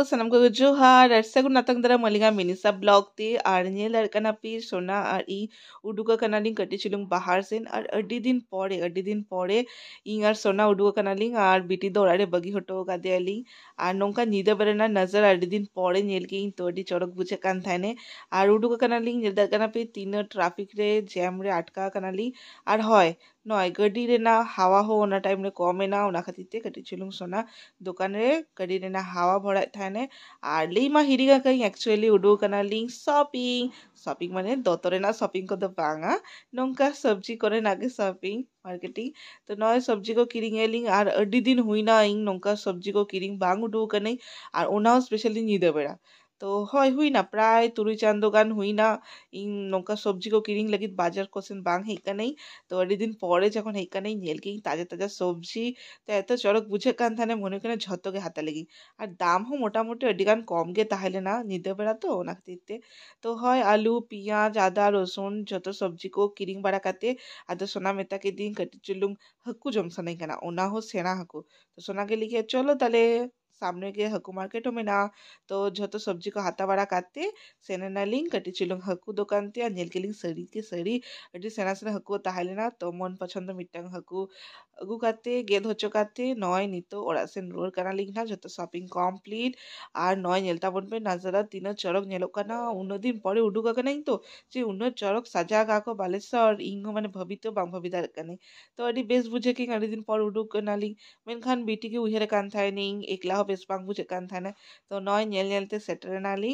sanam ko Johar at sagun natang dara malinga minisa blog te ar nye ladka na pi sona ar I uduga kanaling katicilung bahar sen ar adi din pore ing ar sona uduga kanaling ar biti dorare bagi hoto gade ali ar nongka nida berena nazar adi din pore nyel ki ing to adi chorok buche kan thane ar uduga kanaling nyel ladka na pi tina traffic re jam re atka kanaling ar hoy নয় গাড়ি রে না হাওয়া হো ওনা time রে কমে না ওনা খাতির তে কাটি ছিলুম সোনা দোকান রে গাড়ি রে না হাওয়া ভরায় থানে আর লেই মা হিরিগা কাই অ্যাকচুয়ালি উডু কানা লিং শপিং শপিং মানে দতরে না শপিং কদ বাঙা নঙ্কা সবজি করে নাগে শপিং মার্কেটিং তো নয় সবজি কো কিরিং এলিং আর আডি দিন হুই না ইং নঙ্কা সবজি কো কিরিং বাং উডু কানে আর ওনাও স্পেশালি নিদে বেড়া তো হয় হুই না প্রায় তুরুই চান্দো গান হুই না ইং নঙ্কা সবজি কো কিরিং লাগিত বাজার কোসেন বাং হেকানেই তো আডি দিন পরে যখন হেকানেই নেলকি তাজা তাজা সবজি তো এত চড়ক বুঝে কান থানে মনে করে ঝতকে হাতা লেগি আর দাম হো মোটামুটি আডিগান কম গে তাহলে না নিতে বেড়া তো ওনা খাতিরতে তো হয় আলু পিঁয়াজ আদা রসুন যত সবজি কো কিরিং বাড়া কাতে আদা সোনা মেতাকে দিন কাটি চুলুং हक्कू जमसा नहीं कहना ओना हो सेना हक्कू तो सोना के लिए चलो तले सामने के हक्कू मार्केटों में ना तो जो सब्जी को हाथा बड़ा काटते सेना ना लिंग कटी चिलुंग हक्कू दुकान ते नेल के लिंग सड़ी के सड़ी अटी सेना सेना हक्कू ताहले ना तो मन पसंद मिट्टंग हक्कू अगू काते गेद होचो काते नॉय नितो ओड़ा से रोड कना लिंग ना जो शॉपिंग कमप्लीट আর নয় নেলতা বনপে নাজারা তিনো চরক নেলকানা উন্নদিন পরে উডুকা কানাই তো যে উন্ন চরক সাজা গাকো বালেশ্বর ইঙ্গো মানে ভবিত বাং ভবিদার কানে तो अड़ी बेस बुझे कि अड़ी दिन पर उडुक नाली मेनखान बीटी के उहेर कान थाय निंग एकला हो बेस बांग बुझे कान थाय ना तो नय नेल नेलते सेटर नाली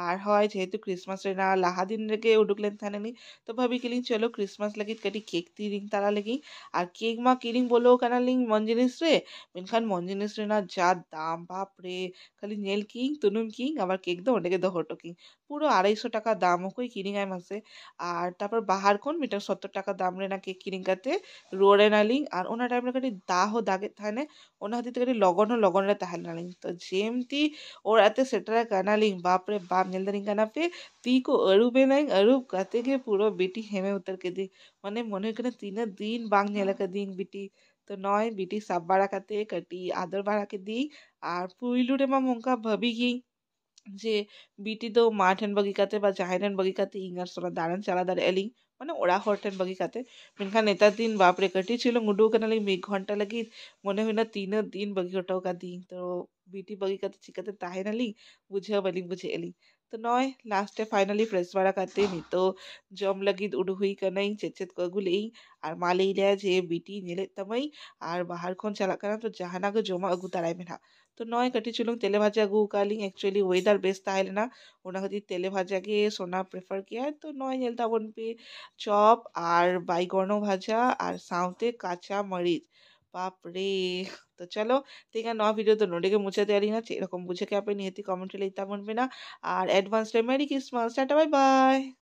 আর হয় যেহেতু ক্রিসমাস রে না লাহা দিন রেগে উডুকলেন থানে নি তো ভাবি কিলিং চলো ক্রিসমাস লাগি কাটি কেক তি রিং তারা লাগি আর কেক মা কিরিং বলো কানা লিং মন জিনিস রে মেনখান মন জিনিস রে না যা দাম বাপ রে খালি নেল কিং তুনুম কিং আবার কেক দো ওটাকে দো হটো কিং পুরো 250 টাকা দাম কই কিরিং আই মাসে আর তারপর বাহার কোন মিটার 70 টাকা দাম রে না কেক কিরিং কাতে रोड़े नालिंग और ओना टाइम रे कटी दाहो दागे थाने ओना हती कटी लगन रे ताहल नालिंग तो जेमती और आते सेटरा कानालिंग बाप रे बाप नेलदरिंग काना पे ती को अरुबे नाइंग अरुब काते के पूरा बेटी हेमे उतर के दी माने मने करे तीन दिन बांग नेला के दिन बेटी तो नय बेटी सब बाड़ा काते कटी आदर बाड़ा के दी আর পুইলু রে মা মঙ্কা ভাবি কি যে বিটি তো মাঠেন বগিকাতে বা জাহেরেন বগিকাতে ইঙ্গার সোনা দাঁড়ান চালা দাঁড় এলিং মানে ওরা হরটেন বগিকাতে মেনখান নেতার দিন বাপরে কাটি ছিল মুডু কানা লাগি 1 ঘন্টা লাগি মনে হয় না 3 দিন বগি হটাও কা দিন তো বিটি বগিকাতে চিকাতে তাহে নালি বুঝে বলিং বুঝে এলিং তো নয় লাস্টে ফাইনালি প্রেস বাড়া কাতে নি তো জম লাগি উডু হুই কানাই চেচেত কগুলেই আর মালেই লে যে বিটি নেলে তমাই আর বাহার খন চালা কানা তো জাহানা গো জমা আগু তারাই মেনা तो नय कटी चुलुंग तेले भाजा गु कालिंग एक्चुअली वेदर बेस्ट ताहले ना ओना खातिर तेले भाजा के सोना प्रेफर किया है तो नय नेलता बन पे चप আর বাইগনো ভাজা আর সাউতে কাঁচা মরিচ বাপ রে তো চলো ঠিক আছে নয়া ভিডিও তো নোডেকে মুছে দেয়ারি না এরকম বুঝে কে আপনি নিহতি কমেন্টে লিখতে বলবে না আর advance merry Christmas tata bye by